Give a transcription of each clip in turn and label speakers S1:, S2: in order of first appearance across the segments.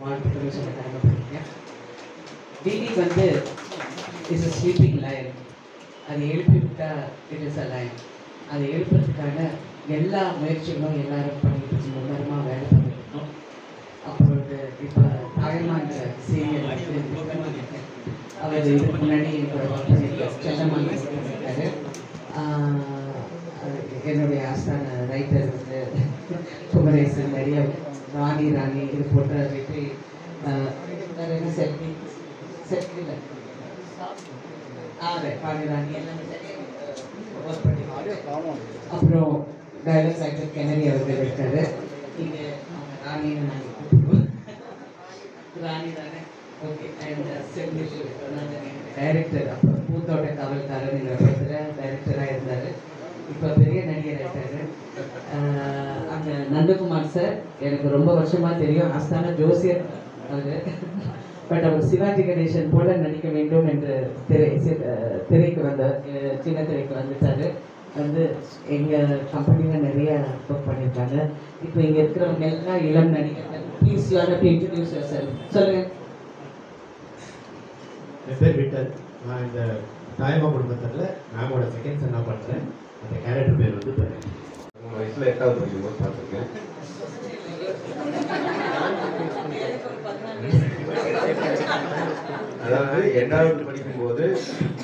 S1: வாழ்த்துக்கள் சொல்ல கடமைப்பட்டிருக்கேன். டிடி வந்து இஸ் அ ஸ்லீப்பிங் லயன். அதை எழுப்பி விட்டால் இட் இஸ் அ லயன். அதை எழுப்புறதுக்கான எல்லா முயற்சிகளும் எல்லாரும் பண்ணிட்டு முன்னரமாக வேலை பண்ணிட்டு இருக்கோம். அப்புறம் இப்போ தாயமான்ற சீரியல் வந்து அவர் இதுக்கு முன்னாடி செல்லம்மான் இருக்காரு. என்னுடைய ஆஸ்தான ரைட்டர் வந்து குமரேசன், நிறைய ராணி இது போன்ற வெற்றி செல்வியில் ராணி எல்லாமே ஒர்க் பண்ணி, அப்புறம் டைலாக் ரைட்டர் கெனரி அவர்கள் இருக்காரு. இங்கே அவங்க ராணின்னு நாங்கள் கூப்பிடுவோம். ராணி தானே? ஓகே. அண்ட் செல்வி டைரக்டர், அப்புறம் பூத்தோட்ட காவல்காரன் என்ற படத்தில் டைரக்டராக இருந்தார். இப்போ பெரிய நடிகர் ஆகிட்டாரு. அந்த நந்தகுமார் சார் எனக்கு ரொம்ப வருஷமாக தெரியும், ஆஸ்தான ஜோசியர் அவர். பட் அவர் சிவாஜி கணேசன் போல நடிக்க வேண்டும் என்று திரைக்கு வந்தார், சின்ன திரைக்கு வந்துட்டார். வந்து எங்கள் கம்பெனியில் நிறைய ஒர்க் பண்ணியிருக்காங்க. இப்போ இங்கே இருக்கிறவங்க எல்லாம் இளம் நடிகர்கள். Please you are to introduce yourself. சொல்லுங்கள்.
S2: என் பேர் விட்டல். நான் இந்த தாயமா குடும்பத்தில் மேமோட செகண்ட் சன்னாக பண்ணுறேன். அந்த கேரக்டர் பேர் வந்து 3 வயசில் 8வது படிக்கும்போது பார்த்துருக்கேன். அதாவது 8வது படிக்கும்போது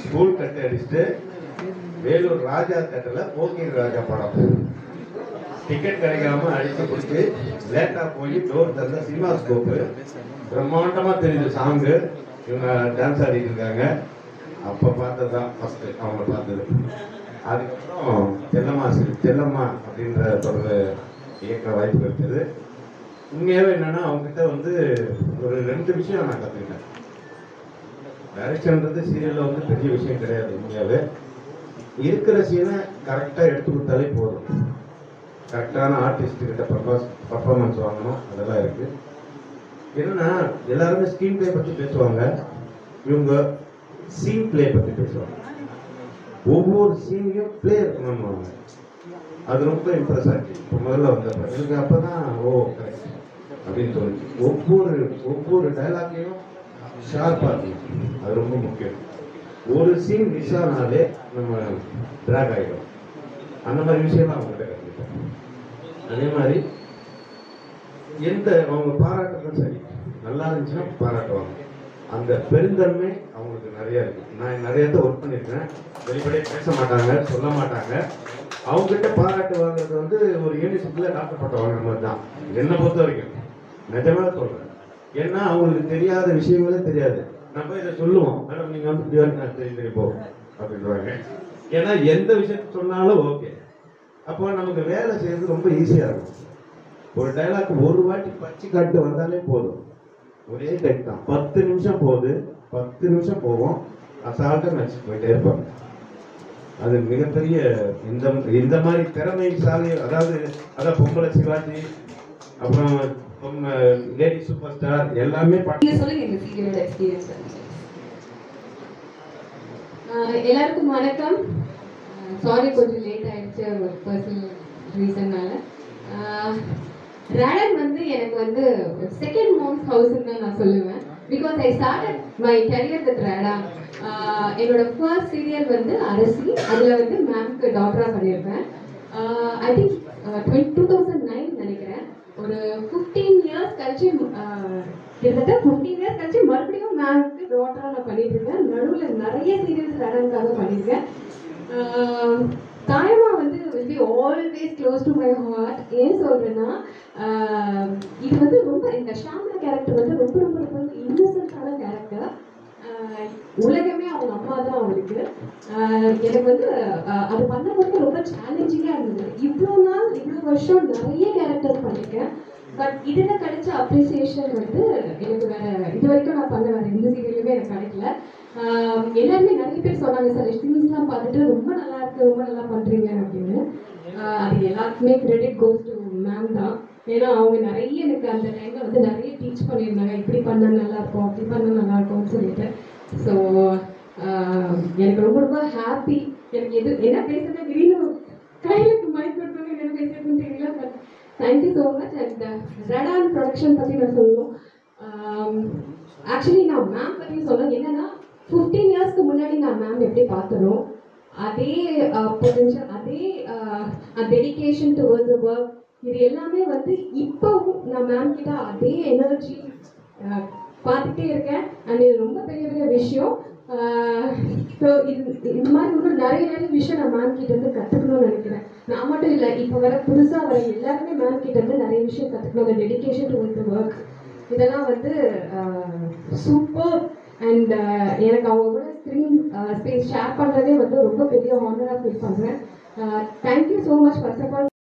S2: ஸ்கூல் கட்டு அடிச்சுட்டு வேலூர் ராஜா தேட்டரில் போக்கிங் ராஜா படம் டிக்கெட் கிடைக்காம அடித்து பிடிச்சி லேட்டாக போய் டோர் தந்த சினிமா ஸ்கோப்பு பிரம்மாண்டமாக தெரியுது சாங்கு. இவங்க டான்ஸ் ஆடிட்டு இருக்காங்க. அப்போ பார்த்தது தான் ஃபஸ்ட்டு அவங்கள பார்த்தது. அதுக்கப்புறம் செல்லம்மா அப்படின்ற தொடர் இயக்க வாய்ப்பு இருக்குது. உண்மையாகவே என்னென்னா அவங்ககிட்ட வந்து ஒரு 2 விஷயம் நான் கற்றுக்கிட்டேன். டைரக்ஷன்றது சீரியலில் வந்து பெரிய விஷயம் கிடையாது. உண்மையாகவே இருக்கிற சீனை கரெக்டாக எடுத்து கொடுத்தாலே போதும். கரெக்டான ஆர்டிஸ்ட்கிட்ட பர்ஃபார்மன்ஸ் வாங்கணும், அதெல்லாம் இருக்குது. என்னன்னா எல்லாருமே ஸ்க்ரீன் பிளே பற்றி பேசுவாங்க, இவங்க சீன் பிளே பற்றி பேசுவாங்க. ஒவ்வொரு சீனையும் பிளே இருக்கணும்னுவாங்க. அது ரொம்ப இம்ப்ரெஸ் ஆச்சு. இப்போ முதல்ல வந்தப்ப எனக்கு அப்போ தான் கரெக்ட் அப்படின்னு தோணுச்சு. ஒவ்வொரு டைலாக்கையும் ஷார்ப்பாக இருக்கும். அது ரொம்ப முக்கியம். ஒரு சீன் மிஸ் ஆனாலே நம்ம ட்ராக் ஆகிடும். அந்த மாதிரி விஷயம்லாம் அவங்ககிட்ட கற்றுக்கிட்டேன். அதே மாதிரி அவங்க பாராட்டுறதும் சரி, நல்லா இருந்துச்சுன்னா பாராட்டுவாங்க. அந்த பெருந்தன்மை அவங்களுக்கு நிறைய இருக்கு. நான் நிறைய ஒர்க் பண்ணியிருக்கேன். வெளிப்படையே பேச மாட்டாங்க, சொல்ல மாட்டாங்க. அவங்ககிட்ட பாராட்டு வாங்குறது வந்து ஒரு யூனிவர்சிட்டியில் டாக்டர் பட்டம் வாங்குற மாதிரி தான் என்னை பொறுத்த வரைக்கும். நிஜமாக சொல்கிறேன். ஏன்னா அவங்களுக்கு தெரியாத விஷயங்களே தெரியாது. நம்ம இதை சொல்லுவோம், மேடம் நீங்கள் வந்து தெரிப்போ அப்படின்றாங்க. ஏன்னா எந்த விஷயத்த சொன்னாலும் ஓகே. அப்போ நமக்கு வேலை செய்யறது ரொம்ப ஈஸியாக இருக்கும். ஒரு டைலாக் ஒரு வாட்டி பச்சு காட்டு வந்தாலே போதும். ஒரே டைப் தான், 10 நிமிஷம் போகுது, 10 நிமிஷம் போவோம், அசால்ட்டாக நடிச்சு போயிட்டே இருப்பாங்க. அது மிகப்பெரிய இந்த மாதிரி திறமைசாலி, அதாவது பொம்பளை சிவாஜி, அப்புறம் லேடி சூப்பர் ஸ்டார் எல்லாமே
S3: எல்லாருக்கும் வணக்கம். சாரி கொஞ்சம் லேட் ஆயிடுச்சு, ஒரு பர்சனல் ரீசன்னால. ரேடன் வந்து எனக்கு வந்து செகண்ட் மோம்ஸ் ஹவுஸ்ன்னு தான் நான் சொல்லுவேன். Because I started my career with Radon. என்னோட ஃபர்ஸ்ட் சீரியல் வந்து அரசி. அதில் வந்து மேம்க்கு டாக்டராக பண்ணியிருப்பேன். ஐ திங்க் 2009 நினைக்கிறேன். ஒரு 15 இயர்ஸ் கழிச்சு, கிட்டத்தட்ட 15 இயர்ஸ் கழிச்சு மறுபடியும் மேம்க்கு டாக்டராக நான் பண்ணிட்டு இருக்கேன். நடுவில் நிறைய சீரியல்ஸ் ரேடனுக்காக பண்ணியிருக்கேன். தாயமா வந்து will be always close to my heart. ஏன் சொல்றேன்னா, இது வந்து ரொம்ப இந்த ஷாம்லா கேரக்டர் வந்து ரொம்ப ரொம்ப ரொம்ப இன்னசென்ட்டான கேரக்டர். உலகமே அவங்க அம்மா தான் அவருக்கு. எனக்கு வந்து அது பண்ணும்போது ரொம்ப சேலஞ்சிங்காக இருந்தது. இவ்வளோ வருஷம் நிறைய கேரக்டர்ஸ் பண்ணியிருக்கேன். பட் இதில் கிடைச்ச அப்ரிசியேஷன் வந்து எனக்கு இது வரைக்கும் நான் பண்ண வேறு எந்த சீரியலுமே எனக்கு கிடைக்கல. எல்லாருமே நிறைய பேர் சொன்னாங்க, சார் எஸ்டிமேட்ஸ்லாம் பார்த்துட்டு ரொம்ப நல்லா இருக்கு, ரொம்ப நல்லா பண்ணுறீங்க அப்படின்னு. அது எல்லாருக்குமே கிரெடிட் கோஸ் டு மேம் தான். ஏன்னா அவங்க நிறைய எனக்கு அந்த டைமில் வந்து நிறைய டீச் பண்ணியிருந்தாங்க, இப்படி பண்ணால் நல்லாயிருக்கும், அப்படி பண்ணால் நல்லாயிருக்கும்னு சொல்லிட்டு. ஸோ எனக்கு ரொம்ப ரொம்ப ஹாப்பி. எனக்கு என்ன பேசுறது திடீர்னு கையில் மைக் கொடுத்தோன்னு என்ன பேசுறதுன்னு தெரியல. But thank you so much. And Radon production பற்றி நான் சொல்லணும். ஆக்சுவலி நான் மேம் பற்றி சொல்ல என்னன்னா 15 இயர்ஸ்க்கு முன்னாடி நான் மேம் எப்படி பார்த்தனோ அதே பொட்டன்ஷியல், அதே டெடிகேஷன் டுவர்ட்ஸ் த ஒர்க், இது எல்லாமே வந்து இப்போவும் நான் மேம் கிட்ட அதே எனர்ஜி பார்த்துட்டே இருக்கேன். அண்ட் இது ரொம்ப பெரிய பெரிய விஷயம். ஸோ இந்த மாதிரி இன்னும் நிறைய விஷயம் நான் மேம் கிட்ட இருந்து கற்றுக்கணும்னு நினைக்கிறேன். நான் மட்டும் இல்லை, இப்போ புதுசாக வர எல்லாருமே மேம் கிட்ட இருந்து நிறைய விஷயம் கற்றுக்கணும். அந்த டெடிகேஷன் டுவர்ட்ஸ் த ஒர்க் இதெல்லாம் வந்து சூப்பர். அண்ட் எனக்கு அவங்க கூட ஸ்க்ரீன் ஸ்பேஸ் ஷேர் பண்ணுறதே வந்து ரொம்ப பெரிய ஹானராக ஃபீல் பண்ணுறேன். Thank you so much first of all